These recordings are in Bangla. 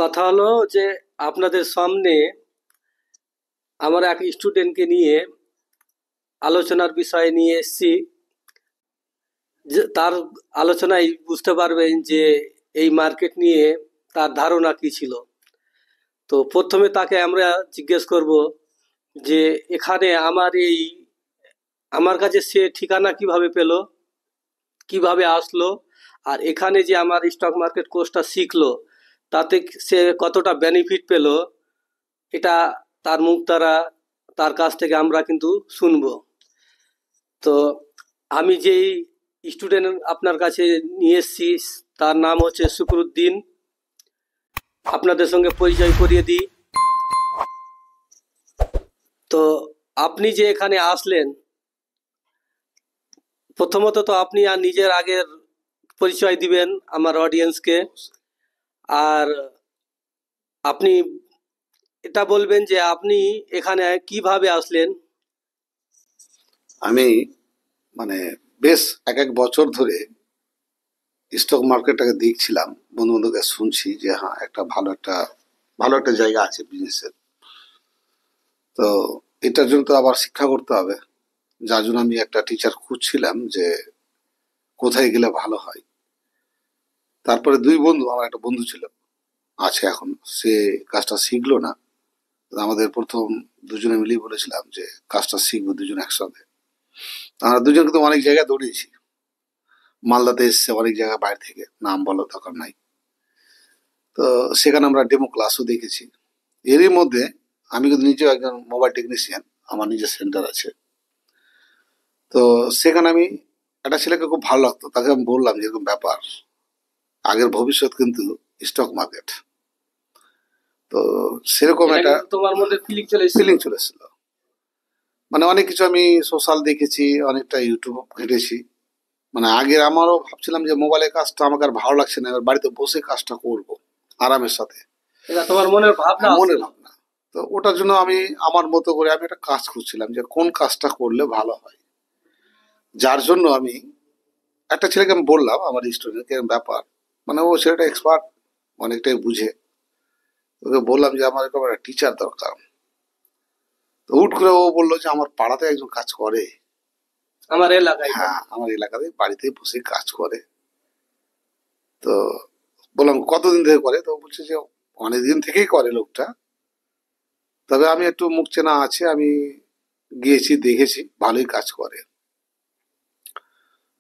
কথা হলো যে আপনাদের সামনে আমার এক স্টুডেন্টকে নিয়ে আলোচনার বিষয় নিয়ে এসেছি। যে তার আলোচনায় বুঝতে পারবেন যে এই মার্কেট নিয়ে তার ধারণা কি ছিল। তো প্রথমে তাকে আমরা জিজ্ঞেস করব যে এখানে আমার কাছে সে ঠিকানা কিভাবে পেল, কিভাবে আসলো, আর এখানে যে আমার স্টক মার্কেট কোর্সটা শিখলো তাতে সে কতটা বেনিফিট পেল, এটা তার মুখ দ্বারা তার কাছ থেকে আমরা কিন্তু শুনবো। তো আমি যেই স্টুডেন্ট আপনার কাছে নিয়ে এসেছি তার নাম হচ্ছে শুকরুদ্দিন। আপনাদের সঙ্গে পরিচয় করিয়ে দিই। তো আপনি যে এখানে আসলেন, প্রথমত তো আপনি আর নিজের আগের পরিচয় দিবেন আমার অডিয়েন্সকে, আর আপনি এটা বলবেন যে আপনি এখানে কিভাবে আসলেন। আমি মানে বেশ এক বছর ধরে স্টক মার্কেটটাকে দেখছিলাম, বন্ধু বান্ধবকে শুনছি যে হ্যাঁ একটা ভালো একটা জায়গা আছে বিজনেসের। তো এটার জন্য তো আবার শিক্ষা করতে হবে, যার জন্য আমি একটা টিচার খুঁজছিলাম যে কোথায় গেলে ভালো হয়। তারপরে আমার একটা বন্ধু ছিল, আছে এখন, সে কাজটা শিখলো না। আমাদের প্রথম দুজনে মিলিয়ে বলেছিলাম যে কাজটা শিখবো দুজনে একসাথে। আমরা দুজন কিন্তু অনেক জায়গায় দৌড়িয়েছি, মালদাতে এসছে অনেক জায়গায় বাইরে থেকে, নাম বলার দরকার নাই। তো সেখানে আমরা ডেমো ক্লাসও দেখেছি। এরই মধ্যে আমি কিন্তু নিজেও একজন মোবাইল টেকনিশিয়ান, আমার নিজের সেন্টার আছে। তো সেখানে আমি একটা ছেলেকে খুব ভালো লাগতো, তাকে আমি বললাম যে এরকম ব্যাপার, আগের ভবিষ্যৎ কিন্তু স্টক মার্কেট। তো সেরকম একটা তোমার মধ্যে ফিলিং চলে এসেছিল। মানে অনেক কিছু আমি সোশ্যাল দেখেছি, অনেকটা ইউটিউব ঘেটেছি। মানে আগে আমারও ভাবছিলাম যে মোবাইলের কাজটা আমাকে আর ভালো লাগছে না, এবার বাড়িতে বসে কাজটা করব আরামের সাথে। এটা তোমার মনের ভাবনা, মনের ভাবনা। তো ওটার জন্য আমি আমার মতো করে আমি একটা কাজ খুঁজছিলাম যে কোন কাজটা করলে ভালো হয়। যার জন্য আমি একটা ছেলেকে আমি বললাম, আমার স্টুডেন্টকে ব্যাপার, মানে ও ছেলেটা এক্সপার্ট, অনেকটাই বুঝে। ওকে বললাম যে আমার এরকম একটা টিচার দরকার। তো হুট করে ও বললো যে আমার পাড়াতে একজন কাজ করে, আমার এলাকায়। হ্যাঁ আমার এলাকাতে বাড়িতে বসে কাজ করে। তো বললাম কতদিন থেকে করে? তো বলছে যে অনেকদিন থেকেই করে লোকটা, তবে আমি একটু মুখ চেনা আছে, আমি গিয়েছি দেখেছি, ভালোই কাজ করে।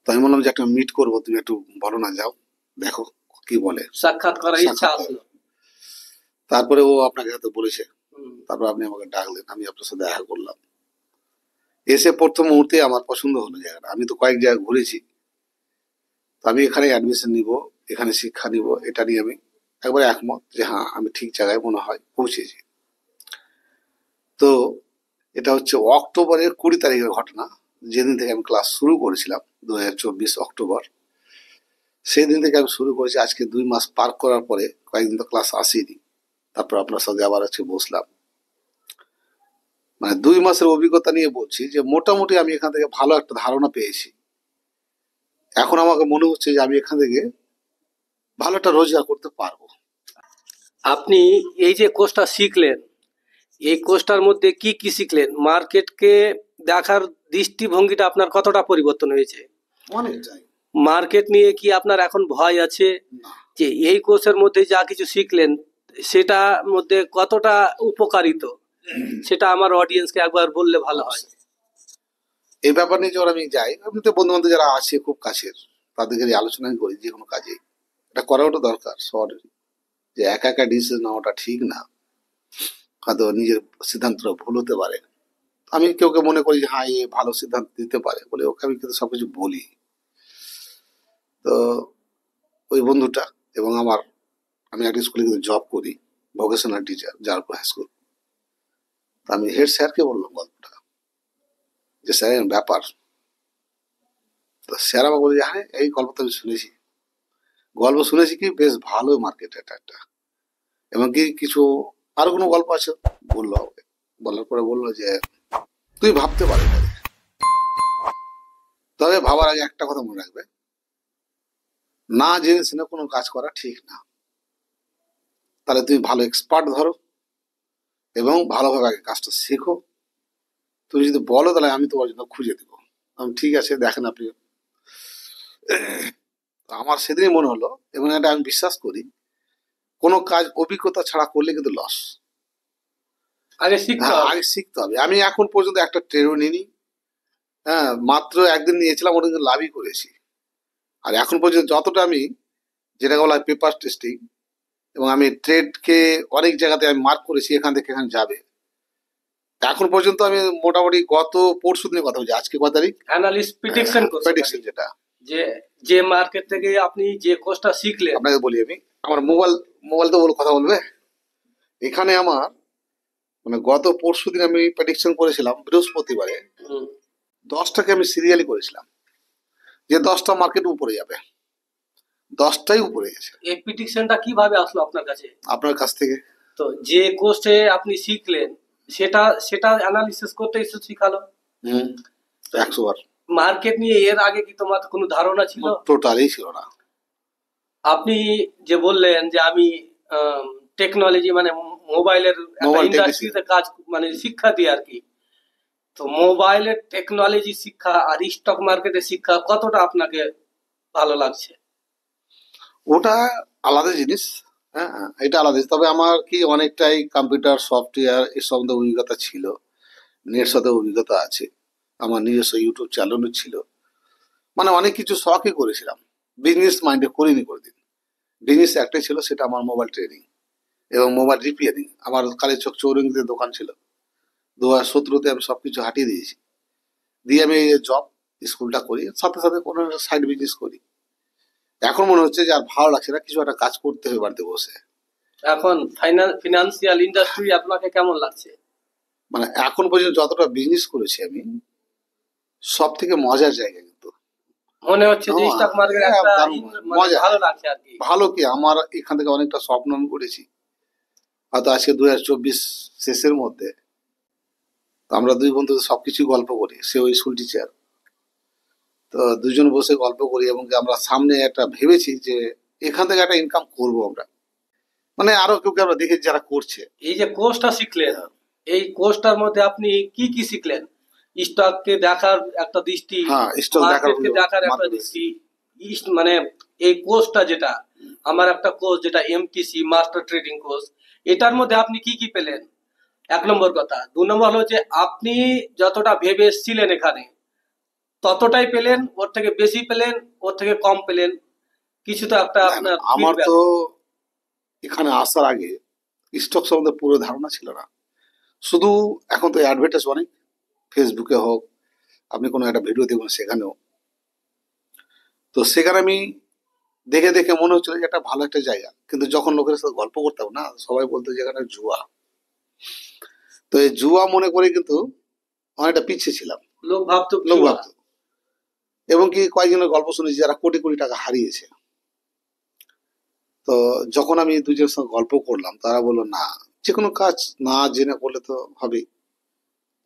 তো আমি বললাম যে একটা মিট করবো, তুমি একটু বলো না, যাও দেখো কি বলে। সাক্ষাৎ করার ইচ্ছা আসলো। তারপরে ও আপনাকে হয়তো বলেছে, তারপর আপনি আমাকে ডাকলেন, আমি আপনার সাথে দেখা করলাম। এসে প্রথম মুহূর্তে আমার পছন্দ হলো জায়গাটা। আমি তো কয়েক জায়গায় ঘুরেছি, তো আমি এখানে অ্যাডমিশন নিব, এখানে শিক্ষা নিব, এটা নিয়ে আমি একবারে একমত যে হ্যাঁ আমি ঠিক জায়গায় মনে হয় পৌঁছেছি। তো এটা হচ্ছে অক্টোবরের 20 তারিখের ঘটনা, যেদিন থেকে আমি ক্লাস শুরু করেছিলাম, 2024 অক্টোবর। সেই দিন থেকে আমি শুরু করেছি। আজকে 2 মাস পার করার পরে, কয়েকদিন তো ক্লাস আসেনি, তারপর আপনার সাথে আবার আজকে বসলাম। মানে 2 মাসের অভিজ্ঞতা নিয়ে বলছি যে মোটামুটি আমি এখান থেকে ভালো একটা ধারণা পেয়েছি। এখন আমাকে মনে হচ্ছে যে আমি এখান থেকে ভালো একটা রোজগার করতে পারবো। আপনি এই যে কোর্সটা শিখলেন, এই কোর্সটার মধ্যে কি কি শিখলেন? মার্কেটকে দেখার দৃষ্টিভঙ্গিটা আপনার কতটা পরিবর্তন হয়েছে? অনেকটাই। মার্কেট নিয়ে কি আপনার এখন ভয় আছে? যে এই কোর্সের মধ্যে যা কিছু শিখলেন সেটার মধ্যে কতটা উপকারিত, সেটা আমার অডিয়েন্সকে একবার বললে ভালো হয়। এই ব্যাপার নিয়ে যখন আমি যাই, আমি তো বন্ধু বান্ধব যারা আছে খুব কাছের, তাদেরকে আলোচনা করি যে কোনো কাজে এটা করা ওটা দরকার সবার, যে একা একা ডিসিশন নেওয়াটা ঠিক না, হয়তো নিজের সিদ্ধান্তটা ভুল হতে পারে। আমি কেউ মনে করি যে হ্যাঁ এ ভালো সিদ্ধান্ত দিতে পারে বলে ওকে আমি কিন্তু সবকিছু বলি। তো ওই বন্ধুটা এবং আমি একটা স্কুলে কিন্তু জব করি, ভোকেশনাল টিচার, জারপুর হাই স্কুল। তা আমি হেড স্যারকে বললাম গল্পটা, যে স্যার এরকম ব্যাপার। তো স্যার আমাকে বলে যে হ্যাঁ এই গল্প তো আমি শুনেছি, গল্প শুনেছি কি বেশ ভালো মার্কেট এটা একটা, এবং কি কিছু আরো কোনো গল্প আছে বললো আমাকে। বলার পরে বললো যে তুই ভাবতে পারিস, তবে ভাবার আগে একটা কথা মনে রাখবে, না জেনে শুনে কোনো কাজ করা ঠিক না। তাহলে তুমি ভালো এক্সপার্ট ধরো এবং ভালোভাবে আগে কাজটা শেখো। তুমি যদি বলো তাহলে আমি তোমার জন্য খুঁজে দেবো। আমি ঠিক আছে, দেখেন আপনি। আমার সেদিনই মনে হলো, এবং এটা আমি বিশ্বাস করি, কোনো কাজ অভিজ্ঞতা ছাড়া করলে কিন্তু লস। আগে শিখতে হবে। আগে শিখতে হবে। আমি এখন পর্যন্ত একটা ট্রেনও নিইনি। হ্যাঁ, মাত্র একদিন নিয়েছিলাম, ওটা কিন্তু লাভই করেছি। আর এখন পর্যন্ত যতটা আমি, যেটা বলা হয় পেপার টেস্টিং, এবং আমি ট্রেডকে অনেক জায়গাতে আমি মার্ক করেছি এখান থেকে এখানে যাবে। এখন পর্যন্ত আমি মোটামুটি গত পরশু দিনের কথা বলছি, আজকে কত তারিখ? অ্যানালিস্ট প্রেডিকশন করতে প্রেডিকশন, যেটা যে যে মার্কেট থেকে আপনি যে কোর্সটা শিখলেন। আপনাকে বলি, আমি আমার মোবাইল তো কথা বলবে। এখানে আমার মানে গত পরশু দিন আমি প্রেডিকশন করেছিলাম বৃহস্পতিবারে, 10টাকে আমি সিরিয়ালি করেছিলাম যে 10টা মার্কেট উপরে যাবে, 10টাই উপরে গেছে। এই প্রেডিকশনটা কিভাবে আসলো আপনার কাছে? আপনার কাছ থেকে। তো যে কোর্সে আপনি শিখলেন সেটা সেটা অ্যানালিসিস করতে এসে শিখালো। 100 বার। মার্কেট নিয়ে এর আগে কি তোমার কোনো ধারণা ছিল? টোটালি ছিল না। আপনি যে বললেন যে আমি টেকনোলজি মানে মোবাইলের ইন্ডাস্ট্রিতে কাজ মানে শিক্ষা দিই আর কি, তো মোবাইলের টেকনোলজি শিক্ষা আর স্টক মার্কেটের শিক্ষা কতটা আপনাকে ভালো লাগছে? ওটা আলাদা জিনিস। হ্যাঁ, এটা আলাদা জিনিস। তবে আমার কি অনেকটাই কম্পিউটার সফটওয়্যার এর সম্বন্ধে অভিজ্ঞতা ছিল, নেট সাথে অভিজ্ঞতা আছে, আমার নিজস্ব ইউটিউব চ্যানেলও ছিল, মানে অনেক কিছু শখই করেছিলাম। বিজনেস মাইন্ডে করিনি কোনোদিন। বিজনেস একটাই ছিল, সেটা আমার মোবাইল ট্রেনিং এবং মোবাইল রিপেয়ারিং। আমার কালীচক চৌরঙ্গিতে দোকান ছিল। 2017-তে আমি সবকিছু হাঁটিয়ে দিয়েছি, দিয়ে আমি জব স্কুলটা করি, সাথে সাথে কোনো সাইড বিজনেস করি। এখন মনে হচ্ছে যে আর ভালো লাগছে না, কিছু একটা কাজ করতে হবে বাড়িতে বসে। এখন ফিনান্সিয়াল ইন্ডাস্ট্রি আপনাকে কেমন লাগছে? মানে এখন পর্যন্ত যতটা বিজনেস করেছি আমি, সব থেকে মজার জায়গা কিন্তু মনে হচ্ছে যে স্টক মার্কেট একটা মজা। ভালো লাগছে আর কি। ভালো কি, আমার এখান থেকে অনেকটা স্বপ্ন আমি করেছি। হয়তো আজকে 2024 শেষের মধ্যে আমরা দুই বন্ধু সবকিছু গল্প করি। সে ওই স্কুল টিচার, তো দুজন বসে গল্প করি, এবং আমরা সামনে একটা ভেবেছি যে এখান থেকে একটা ইনকাম করবো আমরা, মানে আরো কেউ আমরা দেখেছি যারা করছে। এই যে কোর্সটা শিখলেন, এই কোর্সটার মধ্যে আপনি কি কি শিখলেন? স্টককে দেখার একটা দৃষ্টি, স্টক দেখার একটা দৃষ্টি, মানে এই কোর্সটা যেটা আমার একটা কোর্স যেটা এমটিসি মাস্টার ট্রেডিং কোর্স, এটার মধ্যে আপনি কি কি পেলেন? 1 নম্বর কথা। 2 নম্বর হলো যে আপনি যতটা ভেবে এসেছিলেন এখানে ততটাই পেলেন, ওর থেকে বেশি পেলেন, ওর থেকে কম পেলেন, কিছু তো একটা আপনার। আমার তো এখানে আসার আগে স্টক সম্বন্ধে পুরো ধারণা ছিল না। শুধু এখন তো অ্যাডভার্টাইজ অনেক, ফেসবুকে হোক, আপনি কোনো একটা ভিডিও দেখবেন সেখানেও, তো সেখানে আমি দেখে দেখে মনে হচ্ছিল যে একটা ভালো একটা জায়গা। কিন্তু যখন লোকের সাথে গল্প করতাম না, সবাই বলতো যে এখানে জুয়া। তো এই জুয়া মনে করে কিন্তু অনেকটা পিছিয়ে ছিলাম, লোক ভাবতো। এবং কি কয়েকজনের গল্প শুনেছি যারা কোটি কোটি টাকা হারিয়েছে। তো যখন আমি দুজনের সঙ্গে গল্প করলাম, তারা বললো না, যে কোনো কাজ না জেনে করলে তো হবেই।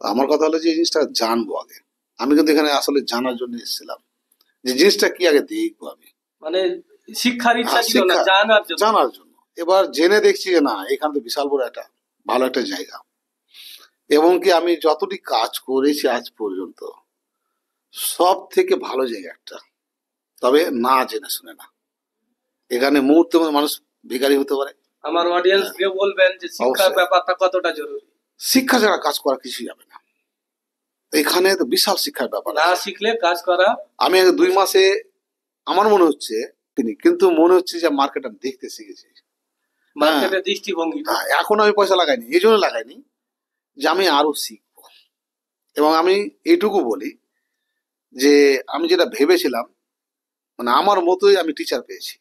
আমার কথা হলো যে এই জিনিসটা জানবো আগে। আমি কিন্তু এখানে আসলে জানার জন্য এসেছিলাম, যে জিনিসটা কি আগে দেখবো আমি, মানে শিক্ষার ইচ্ছা ছিল না, জানার জন্য। এবার জেনে দেখছি যে না, এখানে তো বিশাল বড় একটা ভালো একটা জায়গা। এবং কি আমি যতটি কাজ করেছি আজ পর্যন্ত, সব থেকে ভালো জায়গা একটা। তবে না জেনে শুনে না, এখানে মুহূর্তে মানুষ ভিখারি হতে পারে। আমার অডিয়েন্স কে বলবেন যে শিক্ষার ব্যাপারটা কতটা জরুরি। শিক্ষা ছাড়া কাজ করা কিছুই যাবে না। এখানে তো বিশাল শিক্ষার ব্যাপার। না শিখলে কাজ করা। আমি 2 মাসে আমার মনে হচ্ছে, কিন্তু মনে হচ্ছে যে মার্কেট আমি দেখতে শিখেছি। মার্কেটের দৃষ্টিভঙ্গি এখন আমি পয়সা লাগাইনি, এই জন্য লাগাইনি যে আমি আরো শিখবো। এবং আমি এইটুকু বলি যে আমি যেটা ভেবেছিলাম, মানে আমার মতোই আমি টিচার পেয়েছি।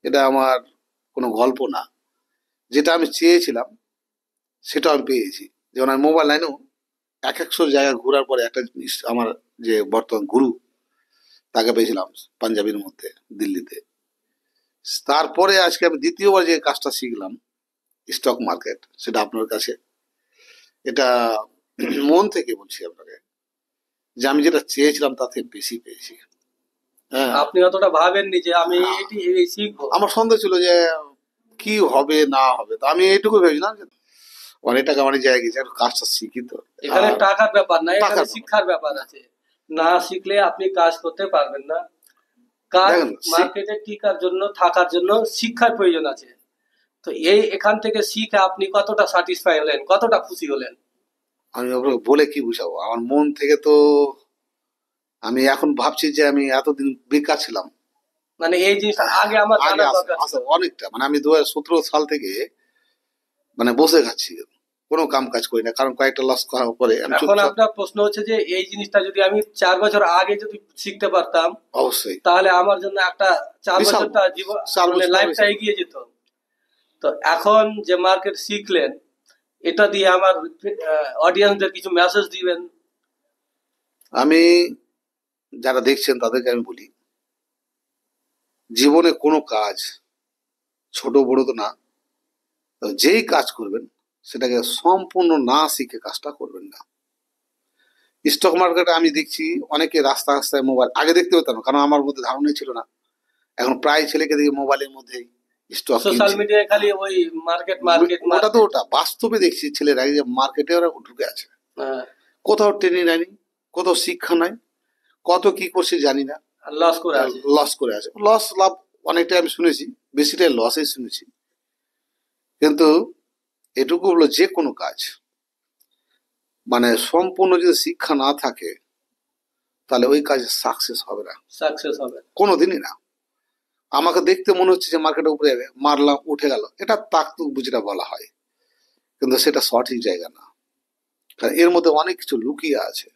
এটা আমার কোনো গল্প না, যেটা আমি চেয়েছিলাম সেটা আমি পেয়েছি। যেমন আমি মোবাইল লাইনেও 100 জায়গা ঘোরার পরে একটা জিনিস, আমার যে বর্তমান গুরু, তাকে পেয়েছিলাম পাঞ্জাবির মধ্যে, দিল্লিতে। তারপরে আজকে আমি দ্বিতীয়বার যে কাজটা শিখলাম স্টক মার্কেট, সেটা আপনার কাছে, এটা মন থেকে বলছি আপনাকে, যে আমি যেটা চেয়েছিলাম তার থেকে বেশি পেয়েছি। আপনি অতটা ভাবেননি যে আমি এটি শিখবো। আমার সন্দেহ ছিল যে কি হবে না হবে, তো আমি এইটুকু ভেবেছিলাম যে অনেক টাকা অনেক জায়গায় গেছে, একটু কাজটা শিখি তো। এখানে আর টাকার ব্যাপার না, এখানে টাকার শিক্ষার ব্যাপার আছে। না শিখলে আপনি কাজ করতে পারবেন না। কাজ দেখেন মার্কেটে টিকার জন্য, থাকার জন্য শিক্ষার প্রয়োজন আছে। তো এখান থেকে শিখে আপনি কতটা স্যাটিসফাই হলেন, কতটা খুশি হলেন? আমি আপনাকে বলে কি বুঝাবো, আমার মন থেকে তো আমি এখন ভাবছি যে আমি এতদিন বেকার ছিলাম। মানে এই জিনিসটা আগে আমার আগে জানার আছে দরকার ছিল। আছে অনেকটা, মানে আমি 2017 সাল থেকে মানে বসে খাচ্ছি, কোনো কাম কাজ করি না, কারণ কয়েকটা লস করার পরে আমি এখন চুপচাপ। আপনার প্রশ্ন হচ্ছে যে এই জিনিসটা যদি আমি 4 বছর আগে যদি শিখতে পারতাম, অবশ্যই তাহলে আমার জন্য একটা 4 বিশাল, বছরটা জীবন, 4 বছর লাইফটা বিশাল। এগিয়ে যেত। তো এখন যে মার্কেট শিখলেন, এটা দিয়ে আমার অডিয়েন্সদের কিছু মেসেজ দিবেন? আমি যারা দেখছেন তাদেরকে আমি বলি, জীবনে কোনো কাজ ছোট বড় তো না, তো যেই কাজ করবেন সেটাকে সম্পূর্ণ না শিখে কাজটা করবেন না। স্টক মার্কেটে আমি দেখছি অনেকে রাস্তা রাস্তায় মোবাইল, আগে দেখতে পেতাম না, কারণ আমার মধ্যে ধারণাই ছিল না। এখন প্রায় ছেলেকে দেখি মোবাইলের মধ্যেই স্টক সোশ্যাল কিনছে। মিডিয়ায় খালি ওই মার্কেট মার্কেট ওটা তো মার্কেট। ওটা বাস্তবে দেখছি ছেলেরা এই যে মার্কেটে ওরা ঢুকে আছে, হ্যাঁ, কোথাও ট্রেনিং নেয়নি, কোথাও শিক্ষা নাই, কত কি করছে জানি না, লস করে আছে। লস করে আছে। লস লাভ অনেকটাই আমি শুনেছি, বেশিটাই লসই শুনেছি। কিন্তু এটুকু হলো যে কোনো কাজ মানে সম্পূর্ণ যদি শিক্ষা না থাকে তাহলে ওই কাজে সাকসেস হবে না, সাকসেস হবে। কোনোদিনই না। আমাকে দেখতে মনে হচ্ছে যে মার্কেটে উপরে যাবে, মারলাম উঠে গেল, এটা তাকতুক বুঝিটা বলা হয়, কিন্তু সেটা সঠিক জায়গা না, কারণ এর মধ্যে অনেক কিছু লুকিয়ে আছে।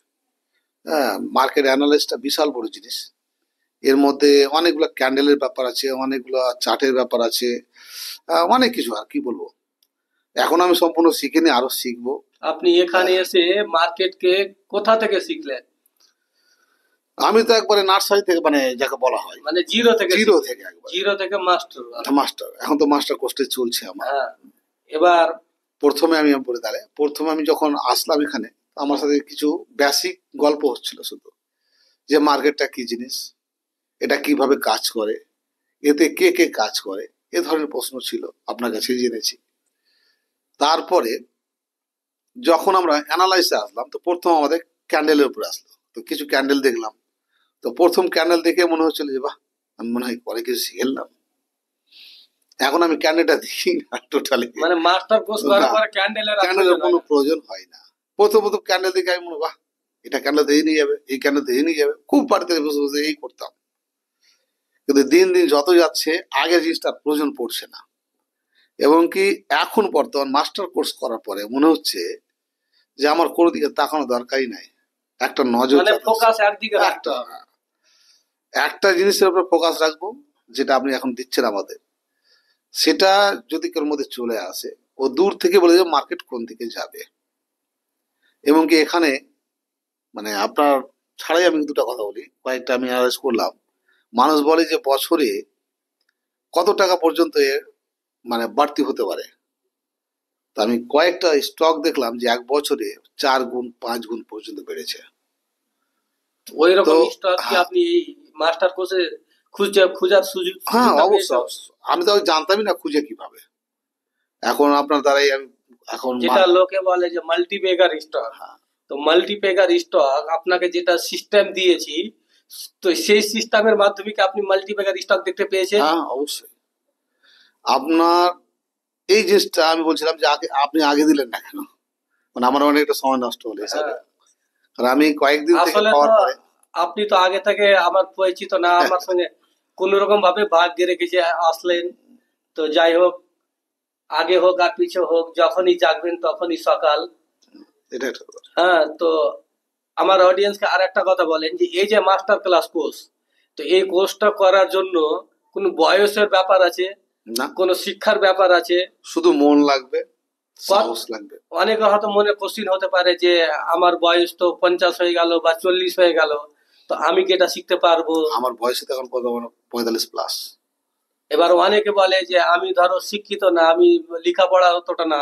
হ্যাঁ, মার্কেট অ্যানালিস্টটা বিশাল বড় জিনিস। এর মধ্যে অনেকগুলো ক্যান্ডেলের ব্যাপার আছে, অনেকগুলো চার্টের ব্যাপার আছে, অনেক কিছু, আর কি বলবো, এখন আমি সম্পূর্ণ শিখিনি, আরো শিখবো। আপনি এখানে এসে মার্কেটকে কোথা থেকে শিখলেন? আমি তো একবারে নার্সারি থেকে, মানে যাকে বলা হয় মানে জিরো থেকে জিরো শিখলেন? থেকে, একবার জিরো থেকে মাস্টার। মাস্টার, এখন তো মাস্টার কোর্সে চলছে আমার। হ্যাঁ, এবার প্রথমে আমি বলে দাঁড়াই, প্রথমে আমি যখন আসলাম এখানে, আমার সাথে কিছু বেসিক গল্প হচ্ছিল শুধু, যে মার্কেটটা কি জিনিস, এটা কিভাবে কাজ করে, এতে কে কে কাজ করে, এ ধরনের প্রশ্ন ছিল, আপনার কাছে জেনেছি। তারপরে যখন আমরা অ্যানালাইসে আসলাম, তো প্রথম আমাদের ক্যান্ডেলের উপরে আসলো, তো কিছু ক্যান্ডেল দেখলাম। তো প্রথম ক্যান্ডেল দেখে মনে হচ্ছিল যে বাহ, আমি মনে হয় অনেক কিছু শিখলাম। এখন আমি ক্যান্ডেলটা দেখি না টোটালি, মানে মাস্টার কোর্স করার পরে ক্যান্ডেলের ক্যান্ডেলের কোনো প্রয়োজন হয় না। প্রথম প্রথম ক্যান্ডেল দেখে আমি মনে বাহ, এটা ক্যান্ডেল দিয়ে নিয়ে যাবে, এই ক্যান্ডেল দিয়ে নিয়ে যাবে, খুব বাড়িতে বসে বসে এই করতাম। কিন্তু দিন দিন যত যাচ্ছে আগের জিনিসটার প্রয়োজন পড়ছে না, এবং কি এখন বর্তমান মাস্টার কোর্স করার পরে মনে হচ্ছে যে আমার কোনো দিকে তাকানো দরকারই নাই, একটা নজর মানে ফোকাস একদিকে রাখতে একটা হবে। একটা জিনিসের উপর ফোকাস রাখবো, যেটা আপনি এখন দিচ্ছেন আমাদের, সেটা যদি কেউ মধ্যে চলে আসে, ও দূর থেকে বলে যে মার্কেট কোন দিকে যাবে। এবং কি এখানে মানে আপনার ছাড়াই আমি দুটো কথা বলি, কয়েকটা আমি অ্যানালাইজ করলাম। মানুষ বলে যে বছরে কত টাকা পর্যন্ত এর মানে বাড়তি হতে পারে, তো আমি কয়েকটা স্টক দেখলাম যে এক বছরে 4 গুণ 5 গুণ পর্যন্ত বেড়েছে। ওই তো রকম স্টক কি হ্যাঁ, আপনি এই মাস্টার কোর্সে খোঁজার সুযোগ হ্যাঁ সুযোগটা অবশ্যই পেয়েছেন? অবশ্যই। আমি তো জানতামই না খুঁজে কিভাবে, এখন আপনার দ্বারাই আমি এখন যেটা লোকে বলে যে মাল্টিপেগার স্টক। হ্যাঁ, তো মাল্টিপেগার স্টক আপনাকে যেটা সিস্টেম দিয়েছি, তো সেই সিস্টেমের মাধ্যমে কি আপনি মাল্টিপেগার স্টক দেখতে পেয়েছেন? হ্যাঁ অবশ্যই। আপনার এই জিনিসটা আমি বলছিলাম যে আগে আপনি আগে দিলেন না কেন, মানে আমার অনেকটা সময় নষ্ট হলো হিসাবে, হ্যাঁ, কারণ আমি কয়েকদিন থেকে আসলে তো পাওয়ার পরে আপনি তো আগে থেকে আমার পরিচিত না, আমার সঙ্গে কোন রকম ভাবে ভাগ্যে রেখেছে আসলেন। তো যাই হোক, আগে হোক আর পিছে হোক, যখনই জাগবেন তখনই সকাল। এটা একটা ব্যাপার। হ্যাঁ, তো আমার অডিয়েন্সকে আর একটা কথা বলেন যে এই যে মাস্টার ক্লাস কোর্স, তো এই কোর্সটা করার জন্য কোনো বয়সের ব্যাপার আছে, না, কোনো শিক্ষার ব্যাপার আছে? শুধু মন লাগবে, সাহস লাগবে। অনেকে হয়তো মনে কোশ্চিন হতে পারে যে আমার বয়স তো 50 হয়ে গেল বা 40 হয়ে গেল, তো আমি কি এটা শিখতে পারবো? আমার বয়সে তখন কত, মানে 45+। এবার অনেকে বলে যে আমি ধরো শিক্ষিত না, আমি লেখাপড়া অতটা না,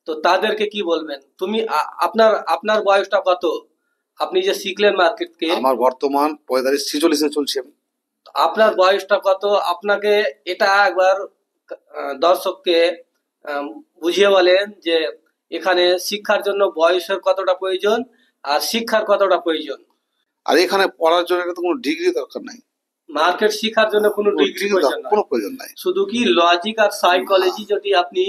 তো তাদেরকে কি বলবেন? তুমি আপনার আপনার বয়সটা কত? আপনি যে শিখলেন মার্কেটকে, আমার বর্তমান 45 46-এ চলছি আমি। আপনার বয়সটা কত? আপনাকে এটা একবার দর্শককে বুঝিয়ে বলেন যে এখানে শিক্ষার জন্য বয়সের কতটা প্রয়োজন আর শিক্ষার কতটা প্রয়োজন। আর এখানে পড়ার জন্য এটা তো কোনো ডিগ্রি দরকার নাই, মার্কেট শিখার জন্য কোনো কোনো ডিগ্রি প্রয়োজন কোনো নয়, প্রয়োজন নাই। শুধু কি লজিক আর সাইকোলজি যদি আপনি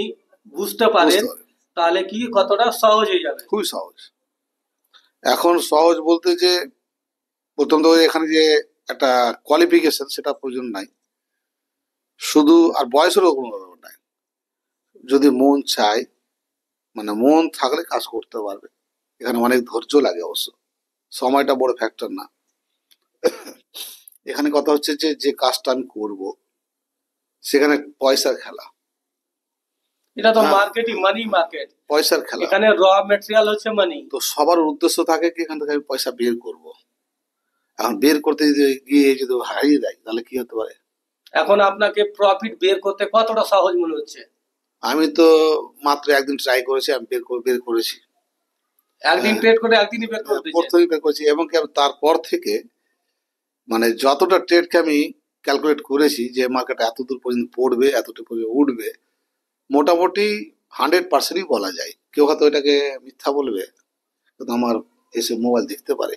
বুঝতে পারেন বুঝতে পারবেন, তাহলে কি কতটা সহজ হয়ে যাবে। খুবই সহজ। এখন সহজ বলতে যে প্রথম তো এখানে যে একটা কোয়ালিফিকেশন সেটা প্রয়োজন নাই, শুধু আর বয়সেরও কোনো ব্যাপার নাই। যদি মন চায়, মানে মন থাকলে কাজ করতে পারবে। এখানে অনেক ধৈর্য লাগে অবশ্য, সময়টা বড় ফ্যাক্টর না। এখানে কথা হচ্ছে যে যে কাজটা আমি করব সেখানে পয়সার খেলা। এটা তো হ্যাঁ, মার্কেটিং, মানি মার্কেট। পয়সার খেলা। এখানে র ম্যাটেরিয়াল হচ্ছে মানি। তো সবার উদ্দেশ্য থাকে কি এখান থেকে আমি পয়সা বের করব। এখন বের করতে যদি গিয়ে যদি হারিয়ে দেয় তাহলে কি হতে পারে? এখন আপনাকে প্রফিট বের করতে কতটা সহজ মনে হচ্ছে? আমি তো মাত্র একদিন ট্রাই করেছি, আমি বের করেছি। একদিন হ্যাঁ, ট্রেড করে একদিনই বের করে দিয়েছেন। প্রথমেই বের করেছি এবং কি আমি তারপর থেকে মানে যতটা ট্রেডকে আমি ক্যালকুলেট করেছি যে মার্কেট এত দূর পর্যন্ত পড়বে, এতটা পর্যন্ত উঠবে, মোটামুটি 100%ই বলা যায়। কেউ হয়তো এটাকে মিথ্যা বলবে, কিন্তু আমার এসে মোবাইল দেখতে পারে।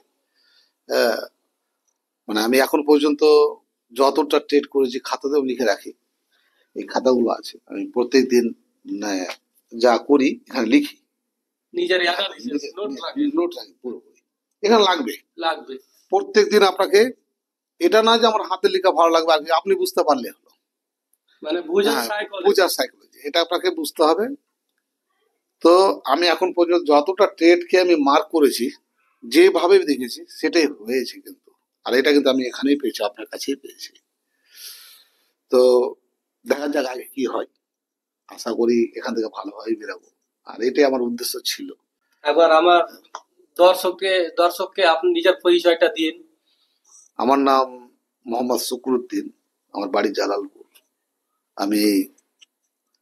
হ্যাঁ, মানে আমি এখন পর্যন্ত যতটা ট্রেড করেছি খাতাতেও লিখে রাখি, এই খাতাগুলো আছে। আমি প্রত্যেক দিন যা করি এখানে লিখি, নিজের অ্যানালিসিস নোট রাখেন। নোট রাখি পুরোপুরি। এখানে লাগবে লাগবে। প্রত্যেক দিন আপনাকে। এটা না যে আমার হাতে লেখা ভালো লাগবে, আর কি আপনি বুঝতে পারলে হলো। মানে বুঝার হ্যাঁ, সাইকোলজি। বুঝার সাইকোলজি এটা আপনাকে বুঝতে হবে। তো আমি এখন পর্যন্ত যতটা ট্রেডকে আমি মার্ক করেছি, যেভাবে দেখেছি সেটাই হয়েছে কিন্তু। আর এটা কিন্তু আমি এখানেই পেয়েছি, আপনার কাছেই পেয়েছি। তো দেখা যাক আগে কি হয়। আশা করি এখান থেকে ভালোভাবে বেরাবো, আর এটাই আমার উদ্দেশ্য ছিল। এবার আমার দর্শককে আপনি নিজের পরিচয়টা দিন। আমার নাম মোহাম্মদ শুকরুদ্দিন, আমার বাড়ি জালালপুর। আমি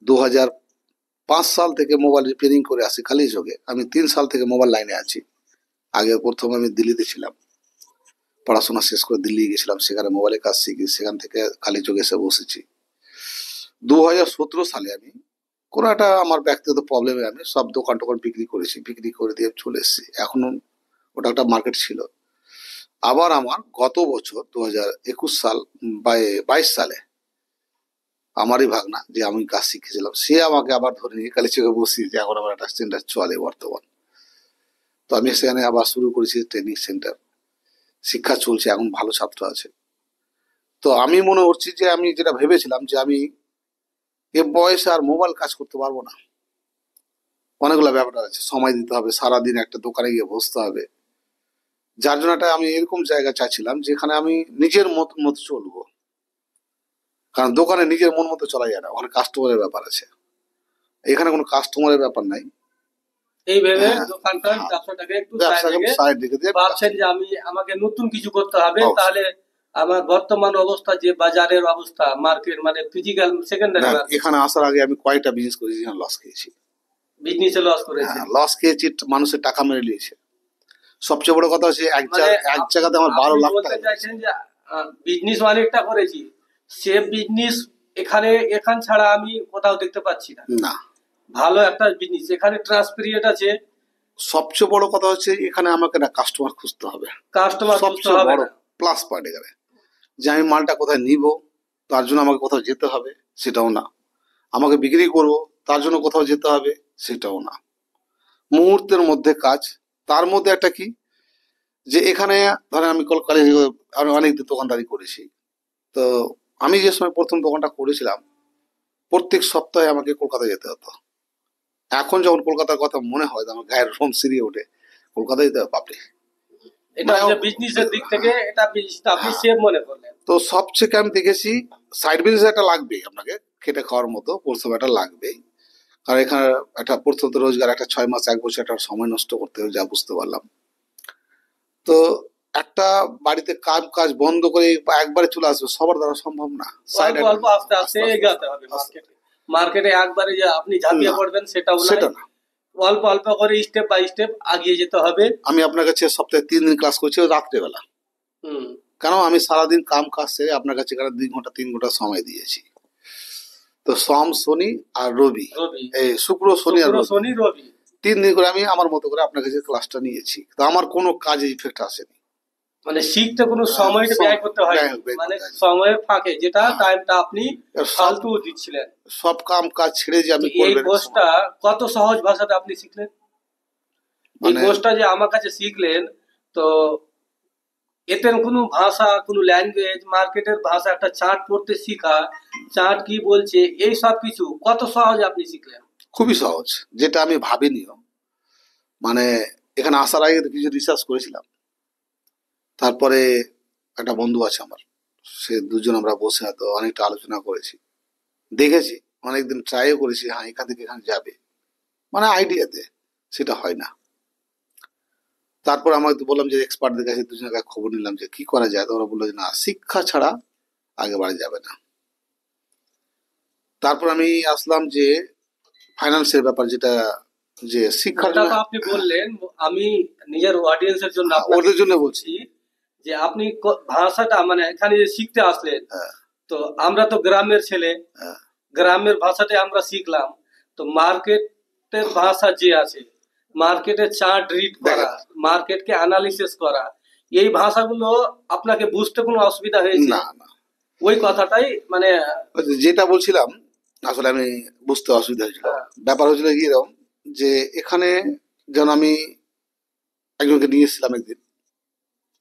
2005 সাল থেকে মোবাইল রিপেয়ারিং করে আসি কালীচকে। আমি 3 সাল থেকে মোবাইল লাইনে আছি। আগে প্রথমে আমি দিল্লিতে ছিলাম, পড়াশোনা শেষ করে দিল্লি গেছিলাম, সেখানে মোবাইলের কাজ শিখি, সেখান থেকে কালীচকে এসে বসেছি। 2017 সালে আমি কোনো একটা আমার ব্যক্তিগত প্রবলেমে আমি সব দোকান টোকান বিক্রি করেছি, বিক্রি করে দিয়ে চলে এসেছি। এখন ওটা একটা মার্কেট ছিল। আবার আমার গত বছর 2021 সাল 22 সালে আমারই ভাগনা, যে আমি কাজ শিখেছিলাম, সে আমাকে আবার ধরে নিয়ে কালীচকে বসিয়ে, যে এখন আমার একটা সেন্টার চলে বর্তমান। তো আমি সেখানে আবার শুরু করেছি ট্রেনিং সেন্টার, শিক্ষা চলছে, এখন ভালো ছাত্র আছে। তো আমি মনে করছি যে আমি যেটা ভেবেছিলাম যে আমি এ বয়সে আর মোবাইল কাজ করতে পারবো না। অনেকগুলো ব্যাপার আছে, সময় দিতে হবে, সারাদিন একটা দোকানে গিয়ে বসতে হবে। যার জন্য একটা আমি এরকম জায়গা চাইছিলাম যেখানে আমি নিজের মতো চলবো। কারণ দোকানে নিজের মন মতো চলা যায় না, ওখানে কাস্টমারের ব্যাপার আছে। এখানে কোনো কাস্টমারের ব্যাপার নাই। এই ভেবে হ্যাঁ, দোকানটা হ্যাঁ, ব্যবসাটাকে একটু ব্যবসাকে সাইড রেখে দিয়ে ভাবছেন যে আমাকে নতুন কিছু করতে হবে, অবশ্যই। তাহলে আমার বর্তমান অবস্থা যে বাজারের অবস্থা, মার্কেট মানে ফিজিক্যাল সেকেন্ডারি না, মার্কেট, এখানে আসার আগে আমি কয়েকটা বিজনেস করেছি, লস খেয়েছি। বিজনেসে লস করেছে। হ্যাঁ, লস খেয়েছি, মানুষের টাকা মেরে নিয়েছে। সবচেয়ে বড় কথা হচ্ছে মানে এক জায়গাতে আমার 12 লাখ বলতে টাকা চাইছেন যে বিজনেস অনেকটা করেছি, সে বিজনেস এখান ছাড়া আমি কোথাও দেখতে পাচ্ছি না। না। ভালো একটা বিজনেস এখানে ট্রান্সপিরিয়ড আছে। সবচেয়ে বড় কথা হচ্ছে এখানে আমাকে না কাস্টমার খুঁজতে হবে, কাস্টমার খুঁজতে সবচেয়ে হবে বড় না। প্লাস পয়েন্ট এখানে। যে আমি মালটা কোথায় নিব তার জন্য আমাকে কোথাও যেতে হবে, সেটাও না। আমাকে বিক্রি করব তার জন্য কোথাও যেতে হবে, সেটাও না। মুহূর্তের মধ্যে কাজ। তার মধ্যে একটা কি, যে এখানে ধরেন আমি কলকাতায় আমি অনেকদিন দোকানদারি করেছি। তো আমি যে সময় প্রথম দোকানটা করেছিলাম, প্রত্যেক সপ্তাহে আমাকে কলকাতায় যেতে হতো। এখন যখন কলকাতার কথা মনে হয় আমার গায়ের রোম সিরিয়ে ওঠে, কলকাতায় যেতে হবে বাপরে। এটা হচ্ছে বিজনেসের দিক থেকে এটা বিজনেসটা আপনি সেভ মনে করলেন। তো সবচেয়ে আমি দেখেছি সাইড বিজনেস একটা লাগবেই, আপনাকে খেটে খাওয়ার মতো প্রথম একটা লাগবেই। কারণ এখানে একটা প্রথম তো রোজগার একটা 6 মাস 1 বছর একটা সময় নষ্ট করতে হবে, যা বুঝতে পারলাম। তো একটা বাড়িতে কাজ বন্ধ করে একবারে চলে আসবে সবার দ্বারা সম্ভব না। অল্প অল্প আস্তে আস্তে এগাতে হবে মার্কেটে। মার্কেটে একবারে যে আপনি ঝাঁপিয়ে পড়বেন সেটাও সেটা নয়, না। অল্প অল্প করে স্টেপ বাই স্টেপ আগিয়ে যেতে হবে। আমি আপনার কাছে সপ্তাহে 3 দিন ক্লাস করছি রাত্রেবেলা, হুম। কারণ আমি সারাদিন কাজ সেরে আপনার কাছে এখানে 2 ঘন্টা 3 ঘন্টা সময় দিয়েছি। তো সোম শনি আর রবি, রবি, এই শুক্র শনি আর শুক্র রবি, শনি রবি। 3 দিন করে আমি আমার মতো করে আপনার কাছে ক্লাসটা নিয়েছি, তো আমার কোনো কাজে ইফেক্ট আসেনি। মানে শিখতে কোনো হ্যাঁ, সময় ব্যয় করতে হয়, ব্যয় করতে মানে হয়নি। সময়ের ফাঁকে যেটা হ্যাঁ। টাইমটা আপনি এবার সব ফালতু দিচ্ছিলেন। সব কাজ ছেড়ে যে তো আমি এই করবেন একটা কোর্সটা সময়, কত সহজ ভাষাতে আপনি শিখলেন? এই মানে কোর্সটা যে আমার কাছে শিখলেন, তো এতে কোনো ভাষা, কোনো ল্যাঙ্গুয়েজ, মার্কেটের ভাষা, একটা চার্ট পড়তে শিখা, চার্ট কি বলছে, এই সব কিছু কত সহজে আপনি শিখলেন? খুবই সহজ, যেটা আমি ভাবিনিও। মানে এখানে আসার আগে তো কিছু রিসার্চ করেছিলাম, তারপরে একটা বন্ধু আছে আমার, সে দুজন আমরা বসে তো অনেকটা আলোচনা করেছি, দেখেছি, অনেকদিন ট্রাইও করেছি, হ্যাঁ এখান থেকে এখানে যাবে, মানে আইডিয়াতে সেটা হয় না। তারপর আমরা তো বললাম যে এক্সপার্টদের কাছে দুজনের কাছে খবর নিলাম যে কি করা যায়, তো ওরা বললো যে না, শিক্ষা ছাড়া আগে বাড়া যাবে না। তারপর আমি আসলাম যে ফাইন্যান্সের ব্যাপার, যেটা যে শিক্ষার ওটা জন্য, তো আপনি বললেন, আমি নিজের অডিয়েন্সের জন্য হ্যাঁ, আপনাকে ওদের জন্য বলছি। বলছি যে আপনি ভাষাটা মানে এখানে যে শিখতে আসলেন, হ্যাঁ, তো আমরা তো গ্রামের ছেলে, হ্যাঁ, গ্রামের ভাষাতে আমরা শিখলাম। তো মার্কেটের ভাষা যে আছে, মার্কেটের চার্ট রিড করা, দেখেন, মার্কেটকে অ্যানালিসিস করা, এই ভাষাগুলো আপনাকে বুঝতে কোনো অসুবিধা হয়েছে? না না, ওই কথাটাই মানে। ওই যে যেটা বলছিলাম, আসলে আমি বুঝতে অসুবিধা হয়েছিল। হ্যাঁ, ব্যাপার হয়েছিল কি এরকম, যে এখানে যেন আমি একজনকে নিয়ে এসেছিলাম একদিন।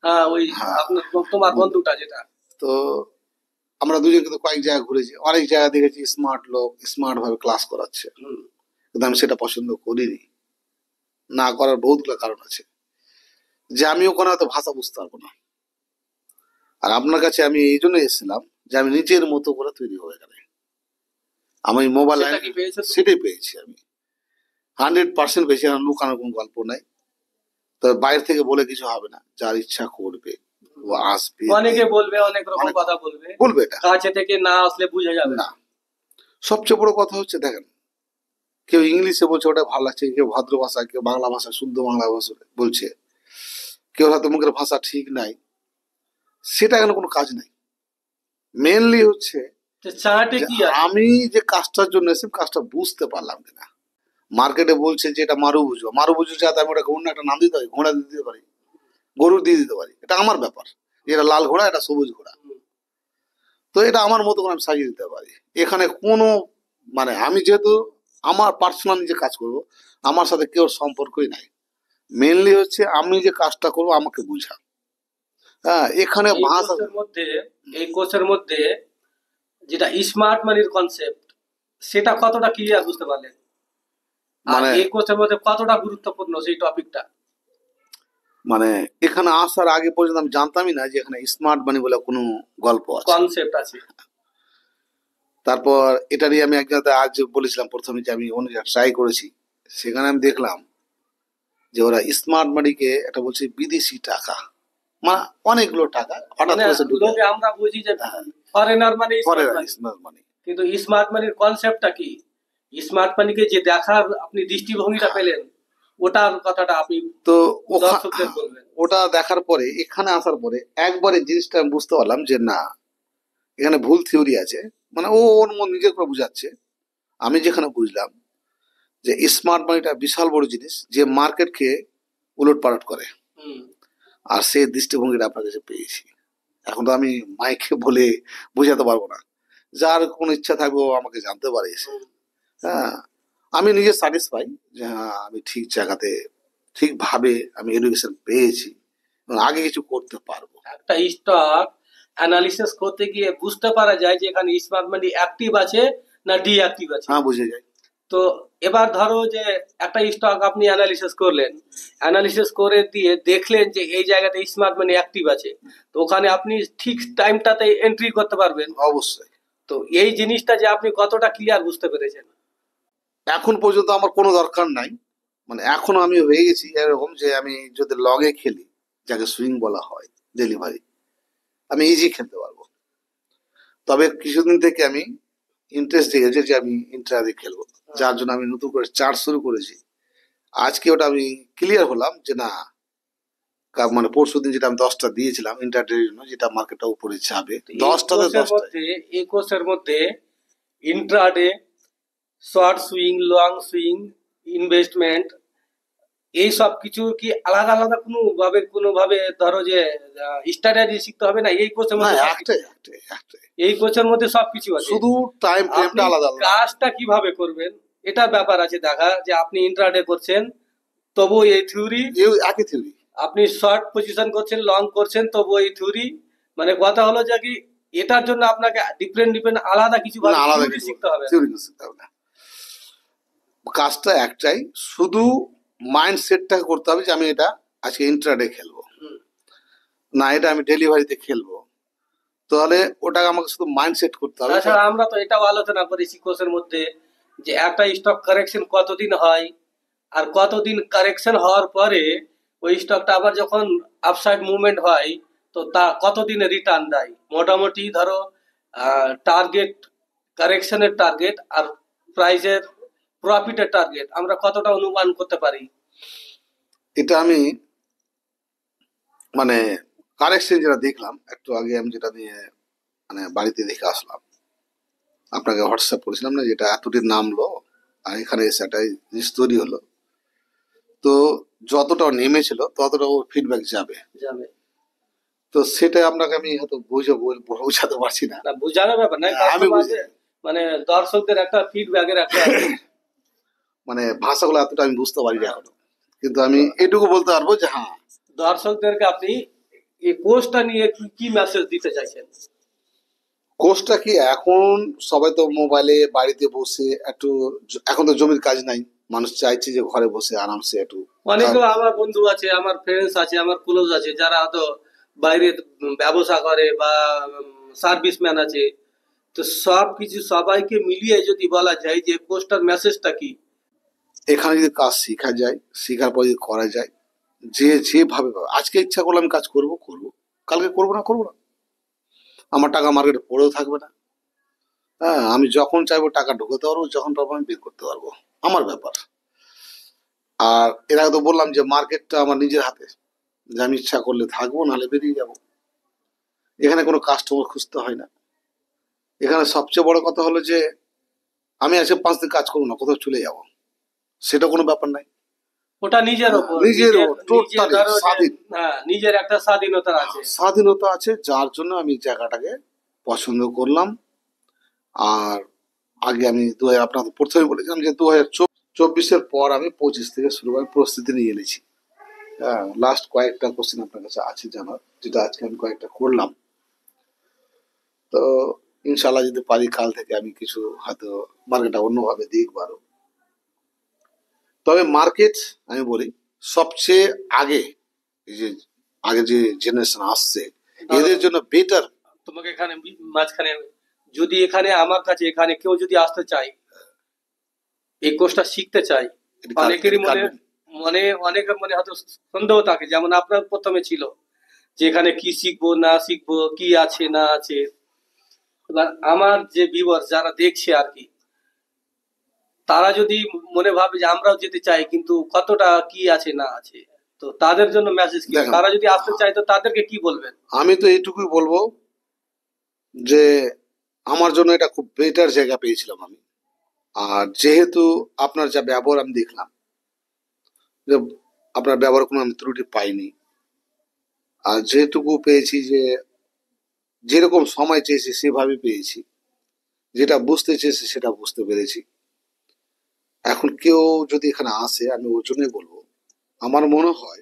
হ্যাঁ, ওই হ্যাঁ, আপনার তোমার বন্ধু। বন্ধুটা যেটা। তো আমরা দুজন কিন্তু কয়েক জায়গা ঘুরেছি, অনেক জায়গা দেখেছি স্মার্ট লোক স্মার্ট ভাবে ক্লাস করাচ্ছে, হুম। কিন্তু আমি সেটা পছন্দ করিনি। না করার বহুতগুলো কারণ আছে, যে আমি ওখানে হয়তো ভাষা বুঝতে পারবো না। আর আপনার কাছে আমি এই জন্য এসেছিলাম যে আমি নিজের মতো করে তৈরি হয়ে গেলে আমি মোবাইল সেটা কি পেয়েছো তুমি? সেটাই পেয়েছি আমি, 100% পেয়েছি। আর লুকানোর কোনো গল্প নাই। তবে বাইরে থেকে বলে কিছু হবে না, যার ইচ্ছা করবে ও আসবে, অনেকে বলবে, অনেক রকম অনেক কথা বলবে, বলবে, এটা কাছে থেকে না আসলে বুঝে যাবে না। না। সবচেয়ে বড় কথা হচ্ছে দেখেন, কেউ ইংলিশে বলছে ওটা ভালো লাগছে, কেউ ভদ্র ভাষা, কেউ বাংলা ভাষা শুদ্ধ বাংলা ভাষা বলছে, কেউ হয়তো মুখের ভাষা ঠিক নাই, সেটা এখানে কোনো কাজ নাই। মেনলি হচ্ছে তো চার্টে যে কি আছে? আমি যে কাজটার জন্য এসে কাজটা বুঝতে পারলাম কিনা। মার্কেটে বলছে যে এটা মারু বুঝো, মারু বুঝো যাতে আমি ওটা অন্য একটা নাম দিতে পারি, ঘোড়া দিতে পারি, গরু দিয়ে দিতে পারি, এটা আমার ব্যাপার। এটা লাল ঘোড়া, এটা সবুজ ঘোড়া, তো এটা আমার মতো করে আমি সাজিয়ে দিতে পারি। এখানে কোনো মানে আমি যেহেতু আমার পার্সোনাল নিজে কাজ করব, আমার সাথে কেউ সম্পর্কই নাই। মেনলি হচ্ছে আমি যে কাজটা করবো আমাকে বুঝা। হ্যাঁ, এখানে এই ভাষা কোর্সের মধ্যে, এই কোর্সের মধ্যে যেটা স্মার্ট মানির কনসেপ্ট, সেটা কতটা ক্লিয়ার বুঝতে পারলেন? আর মানে এই কোর্সের মধ্যে কতটা গুরুত্বপূর্ণ সেই টপিকটা? মানে এখানে আসার আগে পর্যন্ত আমি জানতামই না যে এখানে স্মার্ট মানি বলে কোনো গল্প আছে। কনসেপ্ট আছে। তারপর এটা নিয়ে আমি এক জায়গাতে আজ বলেছিলাম প্রথমে যে আমি অনেক ট্রাই করেছি, সেখানে আমি দেখলাম যে ওরা স্মার্ট মানিকে এটা বলছে বিদেশি টাকা, মানে অনেকগুলো টাকা হঠাৎ মানে করে সে ঢুকে লোকে আমরা বুঝি যে ফরেনার মানে পরে স্মার্ট মানি, স্মার্ট মানি। কিন্তু স্মার্ট মানির কনসেপ্টটা কি? স্মার্ট মানিকে যে দেখার আপনি দৃষ্টিভঙ্গিটা পেলেন, ওটার কথাটা আপনি তো দর্শকদের বলবেন। ওটা দেখার পরে এখানে আসার পরে একবারে জিনিসটা আমি বুঝতে পারলাম যে না, এখানে ভুল থিওরি আছে। মানে ও ওর মন নিজের করে বুঝাচ্ছে, আমি যেখানে বুঝলাম যে স্মার্ট মানিটা বিশাল বড় জিনিস, যে মার্কেটকে উলট পালট করে। হুম। আর সেই দৃষ্টিভঙ্গিটা আপনার কাছে পেয়েছি। এখন তো আমি মাইকে বলে বোঝাতে পারবো না, যার কোন ইচ্ছা থাকবে ও আমাকে জানতে পারে এসে। হ্যাঁ, আমি নিজে স্যাটিসফাই যে হ্যাঁ আমি ঠিক জায়গাতে ঠিকভাবে আমি এডুকেশন পেয়েছি এবং আগে কিছু করতে পারবো। একটা স্টক অ্যানালিসিস করতে গিয়ে বুঝতে পারা যায় যে এখানে স্মার্ট মানি অ্যাক্টিভ আছে না ডিঅ্যাক্টিভ আছে। হ্যাঁ, বুঝে যাই। তো এবার ধরো যে একটা স্টক আপনি অ্যানালিসিস করলেন, অ্যানালিসিস করে দিয়ে দেখলেন যে এই জায়গাতে স্মার্ট মানি অ্যাক্টিভ আছে, তো ওখানে আপনি ঠিক টাইমটাতে এন্ট্রি করতে পারবেন। অবশ্যই। তো এই জিনিসটা যে আপনি কতটা ক্লিয়ার বুঝতে পেরেছেন? এখন পর্যন্ত আমার কোনো দরকার নাই, মানে এখনো আমি হয়ে গেছি এরকম যে আমি যদি লগে খেলি, যাকে সুইং বলা হয়, ডেলিভারি, আমি ইজি খেলতে পারবো। তবে কিছুদিন থেকে আমি ইন্টারেস্ট জেগেছে যে আমি ইন্ট্রাডে খেলবো, যার জন্য আমি নতুন করে চার্জ শুরু করেছি। আজকে ওটা আমি ক্লিয়ার হলাম যে না, মানে পরশু দিন যেটা আমি 10টা দিয়েছিলাম ইন্টারডের জন্য, যেটা মার্কেটটা উপরে যাবে তো এই 10টাতে কোর্সের 10টায়। মধ্যে, এই কোর্সের মধ্যে intraday, short swing, long swing, investment, এই সব কিছু কি আলাদা আলাদা কোনোভাবে ধরো যে স্ট্র্যাটেজি শিখতে হবে না? এই কোর্সের না, মধ্যে একটাই এই কোর্সের মধ্যে সবকিছু আছে। শুধু টাইম আপনি ফ্রেমটা আলাদা আলাদা। কাজটা কিভাবে করবেন এটা ব্যাপার আছে দেখা, যে আপনি ইন্ট্রাডে করছেন তবু এই থিওরি, একই থিওরি। আপনি শর্ট পজিশন করছেন, লং করছেন তবু এই থিওরি। মানে কথা হলো যে কি এটার জন্য আপনাকে ডিফারেন্ট আলাদা কিছু না, আলাদা থিওরি কিছু শিখতে হবে না। থিওরি শিখতে হবে না, কাজটা একটাই, শুধু মাইন্ড সেটটাকে করতে হবে যে আমি এটা আজকে ইন্ট্রাডে খেলবো, না এটা আমি ডেলিভারিতে খেলবো, তাহলে ওটাকে আমাকে শুধু মাইন্ড সেট করতে হবে। তাছাড়া আমরা তো এটাও আলোচনা করেছি কোর্সের মধ্যে যে একটা স্টক কারেকশন কতদিন হয়, আর কতদিন কারেকশন হওয়ার পরে ওই স্টকটা আবার যখন আপসাইড মুভমেন্ট হয় তো তা কতদিনে রিটার্ন দেয়। মোটামুটি ধরো টার্গেট, কারেকশনের টার্গেট আর প্রাইসের প্রফিটের টার্গেট আমরা কতটা অনুমান করতে পারি? এটা আমি মানে কারেকশন যেটা দেখলাম একটু আগে, আমি যেটা নিয়ে মানে বাড়িতে দেখে আসলাম, আপনাকে হোয়াটসঅ্যাপ করেছিলাম না, যেটা এতদিন নামলো আর এখানে এসে একটা জিনিস তৈরি হলো, তো যতটা নেমেছিল ততটা ওর ফিডব্যাক যাবে, তো সেটা আপনাকে আমি হয়তো বোঝাতে পারছি না। বোঝানোর ব্যাপার না, আমি মানে দর্শকদের একটা ফিডব্যাকের একটা মানে ভাষাগুলো এতটা আমি বুঝতে পারি না এখনো, কিন্তু আমি এটুকু বলতে পারবো যে হ্যাঁ, দর্শকদেরকে আপনি এই কোর্সটা নিয়ে কি মেসেজ দিতে চাইছেন? কোর্সটা কি, এখন সবাই তো মোবাইলে বাড়িতে বসে একটু, এখন তো জমির কাজ নাই, মানুষ চাইছে যে ঘরে বসে আরামসে একটু। অনেকে আমার বন্ধু আছে, আমার ফ্রেন্ডস আছে, আমার ক্লোজ আছে যারা হয়তো বাইরে ব্যবসা করে বা সার্ভিসম্যান আছে, তো সব কিছু সবাইকে মিলিয়ে যদি বলা যায় যে কোর্সটার মেসেজটা কি? এখানে যদি কাজ শেখা যায়, শেখার পর যদি করা যায়, যে যেভাবে আজকে ইচ্ছা করলে আমি কাজ করব, কালকে করবো না, আমার টাকা মার্কেটে পড়েও থাকবে না। হ্যাঁ, আমি যখন চাইবো টাকা ঢুকাতে পারবো, যখন পারবো আমি বের করতে পারবো, আমার ব্যাপার। আর এর আগে তো বললাম যে মার্কেটটা আমার নিজের হাতে, যে আমি ইচ্ছা করলে থাকবো, নাহলে বেরিয়ে যাব। এখানে কোনো কাস্টমার খুঁজতে হয় না। এখানে সবচেয়ে বড় কথা হলো যে আমি আজকে 5 দিন কাজ করবো না, কোথাও চলে যাব, সেটা কোনো ব্যাপার নাই। ওটা নিজের ওপর, স্বাধীন, নিজের একটা স্বাধীনতা আছে, স্বাধীনতা আছে, যার জন্য আমি জায়গাটাকে পছন্দ করলাম। আর আগে আমি আপনাকে প্রথমে বলেছিলাম যে 2024-এর পর আমি 25 থেকে শুরু করে প্রস্তুতি নিয়ে এনেছি। হ্যাঁ, লাস্ট কয়েকটা কোশ্চেন আপনার কাছে আছে জানার, যেটা আজকে আমি কয়েকটা করলাম। তো ইনশাল্লাহ যদি পারি কাল থেকে আমি কিছু হয়তো মার্কেটটা অন্যভাবে দেখবো আরো। তবে মার্কেট আমি বলি সবচেয়ে আগে, এই যে আগে যে জেনারেশন আসছে এদের জন্য বেটার। তোমাকে এখানে মাঝখানে যদি এখানে আমার কাছে এখানে কেউ যদি আসতে চায়, এই কোর্সটা শিখতে চায়, অনেকেরই অনেকের মনে হয়তো সন্দেহ থাকে, যেমন আপনার প্রথমে ছিল যে এখানে কি শিখবো না শিখবো, কি আছে না আছে। এবার আমার যে ভিউয়ার যারা দেখছে আর কি, তারা যদি মনে ভাবে যে আমরাও যেতে চাই কিন্তু কতটা কি আছে না আছে, তো তাদের জন্য মেসেজ কি? তারা যদি আসতে চায় তো তাদেরকে কি বলবেন? আমি তো এইটুকুই বলবো যে আমার জন্য এটা খুব বেটার জায়গা পেয়েছিলাম আমি। আর যেহেতু আপনার যা ব্যবহার আমি দেখলাম, যে আপনার ব্যবহার কোনো আমি ত্রুটি পাইনি, আর যেটুকু পেয়েছি যে যেরকম সময় চেয়েছি সেভাবে পেয়েছি, যেটা বুঝতে চেয়েছি সেটা বুঝতে পেরেছি। এখন কেউ যদি এখানে আসে, আমি ওর জন্যই বলবো, আমার মনে হয়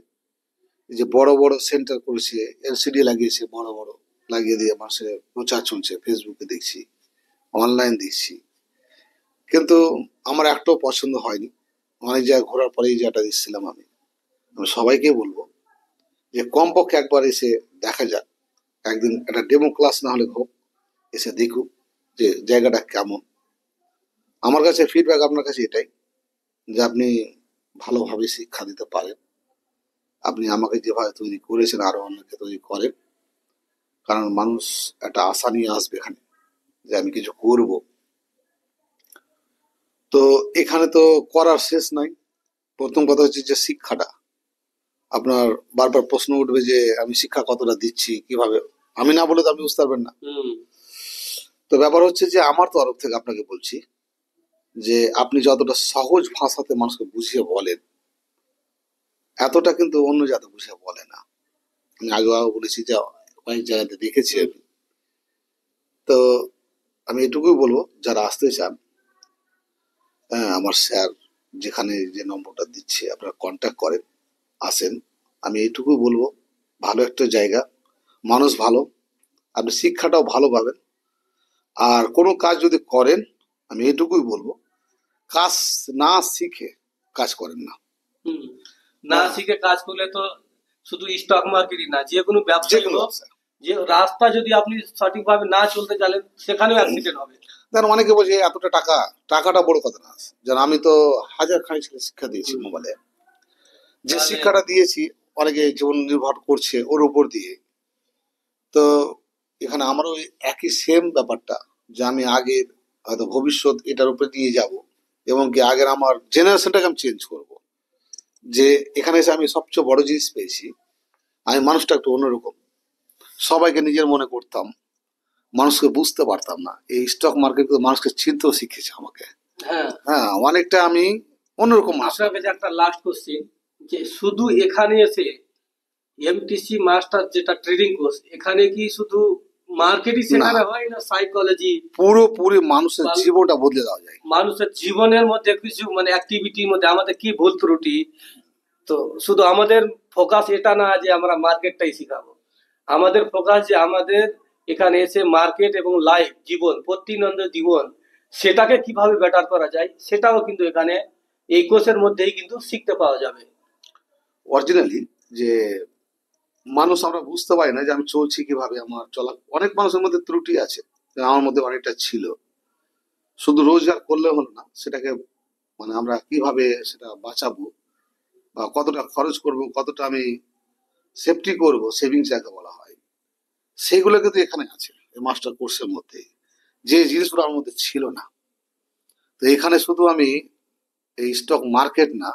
যে বড় বড় সেন্টার করেছে, এলসিডি লাগিয়েছে, বড় বড় লাগিয়ে দিয়ে মানুষের প্রচার চলছে, ফেসবুকে দেখছি, অনলাইন দেখছি, কিন্তু আমার একটাও পছন্দ হয়নি। অনেক জায়গায় ঘোরার পরে এই জায়গাটা দেখছিলাম আমি সবাইকে বলবো যে কমপক্ষে একবার এসে দেখা যাক, একদিন একটা ডেমো ক্লাস না হলে হোক, এসে দেখুক যে জায়গাটা কেমন। আমার কাছে ফিডব্যাক আপনার কাছে এটাই যে আপনি ভালোভাবে শিক্ষা দিতে পারেন, আপনি আমাকে যেভাবে তৈরি করেছেন আরো অন্যকে তৈরি করেন, কারণ মানুষ একটা আশা নিয়ে আসবে এখানে যে আমি কিছু করব। তো এখানে তো করার শেষ নাই। প্রথম কথা হচ্ছে যে শিক্ষাটা, আপনার বারবার প্রশ্ন উঠবে যে আমি শিক্ষা কতটা দিচ্ছি, কিভাবে, আমি না বলে তো আপনি বুঝতে পারবেন না। তো ব্যাপার হচ্ছে যে আমার তরফ থেকে আপনাকে বলছি যে আপনি যতটা সহজ ভাষাতে মানুষকে বুঝিয়ে বলেন, এতটা কিন্তু অন্য জায়গাতে বুঝিয়ে বলে না। আমি আগেও বলেছি যে কয়েক জায়গাতে দেখেছি আমি। তো আমি এটুকুই বলবো, যারা আসতে চান, হ্যাঁ, আমার স্যার যেখানে যে নম্বরটা দিচ্ছে আপনারা কন্ট্যাক্ট করেন, আসেন। আমি এইটুকুই বলবো, ভালো একটা জায়গা, মানুষ ভালো, আপনি শিক্ষাটাও ভালো পাবেন। আর কোনো কাজ যদি করেন, আমি এইটুকুই বলবো, কাজ না শিখে কাজ করেন না। হুম। না শিখে কাজ করলে তো শুধু স্টক মার্কেটই না, যে কোনো যে ব্যবসায়ী কোনো হোক, ব্যবসা, যে রাস্তা যদি আপনি সঠিকভাবে না চলতে জানেন সেখানেও অ্যাক্সিডেন্ট হবে। ধরেন অনেকে বলছে "এই এতটা টাকা", টাকাটা বড় কথা না। যেন আমি তো হাজার খানিক শিক্ষা দিয়েছি মোবাইলে, যে তাহলে শিক্ষাটা দিয়েছি অনেকে জীবন নির্ভর করছে ওর উপর দিয়ে। তো এখানে আমারও ওই একই সেম ব্যাপারটা, যে আমি আগের হয়তো ভবিষ্যৎ এটার উপরে নিয়ে যাব, এবং কি আগের আমার জেনারেশনটাকে আমি চেঞ্জ করব। যে এখানে এসে আমি সবচেয়ে বড় জিনিস পেয়েছি, আমি মানুষটা একটু অন্যরকম, সবাইকে নিজের মনে করতাম, মানুষকে বুঝতে পারতাম না। এই স্টক মার্কেট মানুষকে চিনতেও শিখেছে আমাকে। হ্যাঁ, হ্যাঁ, অনেকটা আমি অন্যরকম মানুষ। আপনার কাছে একটা লাস্ট কোশ্চেন, যে শুধু এখানে এসে এমটিসি মাস্টার যেটা ট্রেডিং কোর্স, এখানে কি শুধু মার্কেটই না, শেখানো হয় না সাইকোলজি পুরোপুরি মানুষের বা জীবনটা বদলে দেওয়া যায়। মানুষের জীবনের মধ্যে কিছু মানে অ্যাক্টিভিটির মধ্যে আমাদের কি ভুল ত্রুটি, তো শুধু আমাদের ফোকাস এটা না যে আমরা মার্কেটটাই শিখাবো, আমাদের ফোকাস যে আমাদের এখানে এসে মার্কেট এবং লাইফ জীবন প্রতিনিয়ত জীবন সেটাকে কিভাবে বেটার করা যায় সেটাও কিন্তু এখানে এই কোর্সের মধ্যেই কিন্তু শিখতে পাওয়া যাবে। অরিজিনালি যে মানুষ আমরা বুঝতে পারি না যে আমি চলছি কিভাবে, আমার চলা, অনেক মানুষের মধ্যে ত্রুটি আছে, আমার মধ্যে অনেকটা ছিল। শুধু রোজগার করলে হলো না, সেটাকে মানে আমরা কিভাবে সেটা বাঁচাবো, বা কতটা খরচ করব, কতটা আমি সেফটি করব, সেভিংস যাকে বলা হয়, সেইগুলো কিন্তু এখানে আছে এই মাস্টার কোর্সের মধ্যে, যে জিনিসগুলো আমার মধ্যে ছিল না। তো এখানে শুধু আমি এই স্টক মার্কেট না,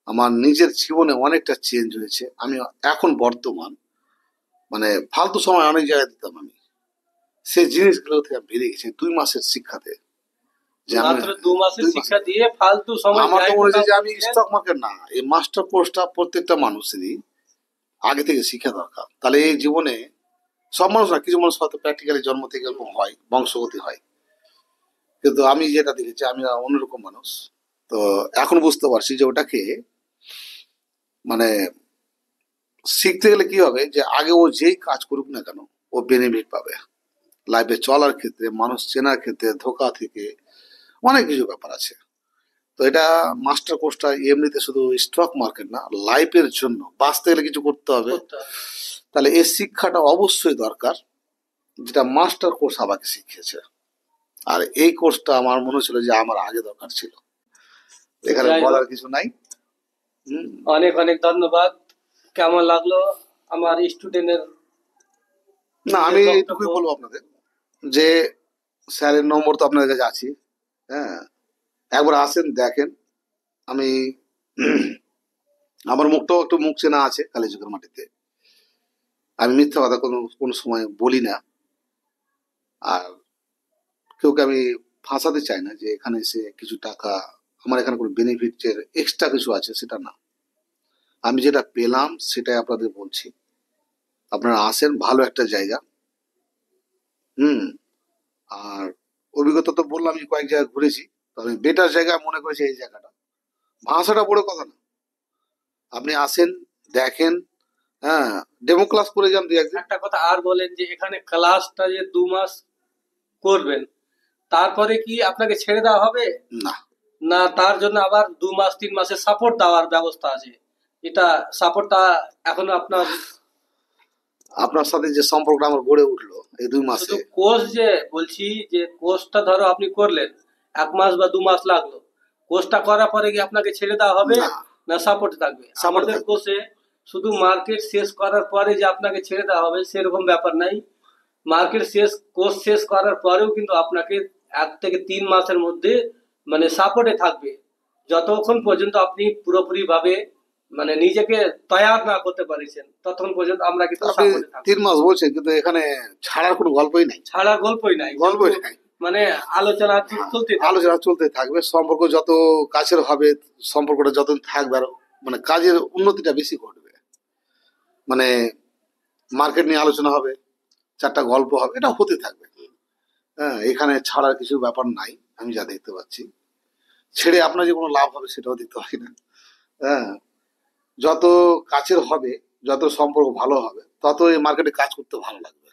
আমার নিজের জীবনে অনেকটা চেঞ্জ হয়েছে। আমি এখন বর্তমান মানে ফালতু সময় অনেক জায়গায় দিতাম আমি, সেই জিনিসগুলো থেকে আমি বেরিয়ে গেছি 2 মাসের শিক্ষাতে। যে আমি মাত্র 2 মাসের 2 মাসে শিক্ষা দিয়ে ফালতু সময় আমার তো ব্যয় মনে করা হচ্ছে যে আমি বলতে স্টক মার্কেট না, এই মাস্টার কোর্সটা প্রত্যেকটা মানুষেরই আগে থেকে শিখা দরকার। তাহলে এই জীবনে সব মানুষ না, কিছু মানুষ হয়তো প্র্যাকটিক্যালি জন্ম থেকে এরকম হয়, বংশগতি হয়, কিন্তু আমি যেটা দেখেছি আমি অন্যরকম মানুষ। তো এখন বুঝতে পারছি যে ওটাকে মানে শিখতে গেলে কি হবে, যে আগে ও যেই কাজ করুক না কেন ও বেনিফিট পাবে লাইফে চলার ক্ষেত্রে, মানুষ চেনার ক্ষেত্রে, ধোকা থেকে অনেক কিছু ব্যাপার আছে। তো এটা মাস্টার কোর্সটা এমনিতে শুধু স্টক মার্কেট না, লাইফের জন্য বাঁচতে গেলে কিছু করতে হবে। করতে হবে। তাহলে এই শিক্ষাটা অবশ্যই দরকার, যেটা মাস্টার কোর্স আমাকে শিখিয়েছে। আর এই কোর্সটা আমার মনে হচ্ছিল যে আমার আগে দরকার ছিল। এখানে যাই হোক, বলার কিছু নাই। হুম। অনেক অনেক ধন্যবাদ। কেমন লাগলো আমার স্টুডেন্টের না, যে আমি বক্তব্য? এইটুকুই বলবো আপনাদের, যে স্যারের নম্বর তো আপনাদের কাছে আছে। হ্যাঁ, একবার আসেন, দেখেন। আমি আমার মুখটাও একটু মুখ চেনা আছে কালীচকের মাটিতে, আমি মিথ্যা কথা কোনো কোনো সময় বলি না। আর কেউকে আমি ফাঁসাতে চাই না যে এখানে এসে কিছু টাকা, আমার এখানে কোনো বেনিফিটের এক্সট্রা কিছু আছে, সেটা না। আমি যেটা পেলাম সেটাই আপনাদের বলছি। আপনারা আসেন, ভালো একটা জায়গা। হুম। আর অভিজ্ঞতা তো বললাম, আমি কয়েক জায়গায় ঘুরেছি, তবে বেটার জায়গা মনে করেছি এই জায়গাটা। ভাষাটা বড় কথা না, আপনি আসেন, দেখেন, হ্যাঁ, ডেমো ক্লাস করে যান 2 একদিন। একটা কথা আর বলেন, যে এখানে ক্লাসটা যে 2 মাস করবেন তারপরে কি আপনাকে ছেড়ে দেওয়া হবে, না, না তার জন্য আবার 2 মাস 3 মাসের সাপোর্ট দেওয়ার ব্যবস্থা আছে? এটা সাপোর্টটা এখনো আপনার আপনার সাথে যে সম্পর্কটা আমার গড়ে উঠলো এই 2 মাসে। শুধু কোর্স, যে বলছি যে কোর্সটা ধরো আপনি করলেন 1 মাস বা 2 মাস লাগলো, কোর্সটা করার পরে কি আপনাকে ছেড়ে দেওয়া হবে না, না সাপোর্ট থাকবে? সাপোর্ট আমাদের থাকবে। কোর্সে শুধু মার্কেট শেষ করার পরে যে আপনাকে ছেড়ে দেওয়া হবে সেরকম ব্যাপার নাই। মার্কেট শেষ, কোর্স শেষ করার পরেও কিন্তু আপনাকে 1 থেকে 3 মাসের মধ্যে মানে সাপোর্টে থাকবে, যতক্ষণ পর্যন্ত আপনি পুরোপুরি ভাবে মানে নিজেকে তৈয়ার না করতে পারছেন ততক্ষণ পর্যন্ত আমরা কিন্তু আপনি সাপোর্টে থাকবো। 3 মাস বলছেন, কিন্তু এখানে ছাড়ার কোনো গল্পই নাই। ছাড়া গল্পই নাই, গল্পই যেহেতু নাই। মানে আলোচনা চলতে থাকবে। আলোচনা চলতে থাকবে, সম্পর্ক যত কাছের হবে, সম্পর্কটা যত থাকবে, আর মানে কাজের উন্নতিটা বেশি ঘটবে। মানে মার্কেট নিয়ে আলোচনা হবে, 4টা গল্প হবে, এটা হতে থাকবে। হ্যাঁ, এখানে ছাড়ার কিছু ব্যাপার নাই, আমি যা দেখতে পাচ্ছি। ছেড়ে আপনার যে কোনো লাভ হবে সেটাও দেখতে পাচ্ছি না। হ্যাঁ, যত কাছের হবে, যত সম্পর্ক ভালো হবে, তত এই মার্কেটে কাজ করতে ভালো লাগবে।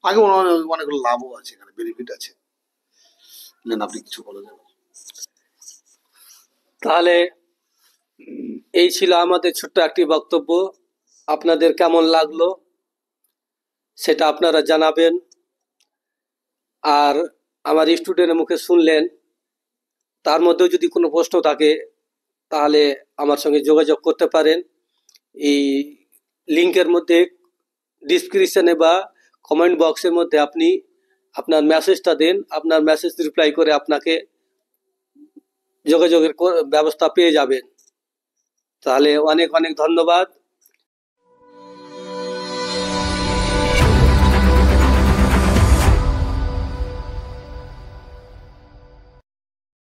আগে অনেকগুলো লাভও আছে, এখানে বেনিফিট আছে। নেন, আপনি কিছু বলে যাবেন। তাহলে এই ছিল আমাদের ছোট্ট একটি বক্তব্য। আপনাদের কেমন লাগলো সেটা আপনারা জানাবেন। আর আমার স্টুডেন্টের মুখে শুনলেন, তার মধ্যেও যদি কোনো প্রশ্ন থাকে তাহলে আমার সঙ্গে যোগাযোগ করতে পারেন। এই লিঙ্কের মধ্যে ডিসক্রিপশনে বা কমেন্ট বক্সের মধ্যে আপনি আপনার মেসেজটা দেন, আপনার মেসেজ রিপ্লাই করে আপনাকে যোগাযোগের ব্যবস্থা পেয়ে যাবেন। তাহলে অনেক অনেক ধন্যবাদ।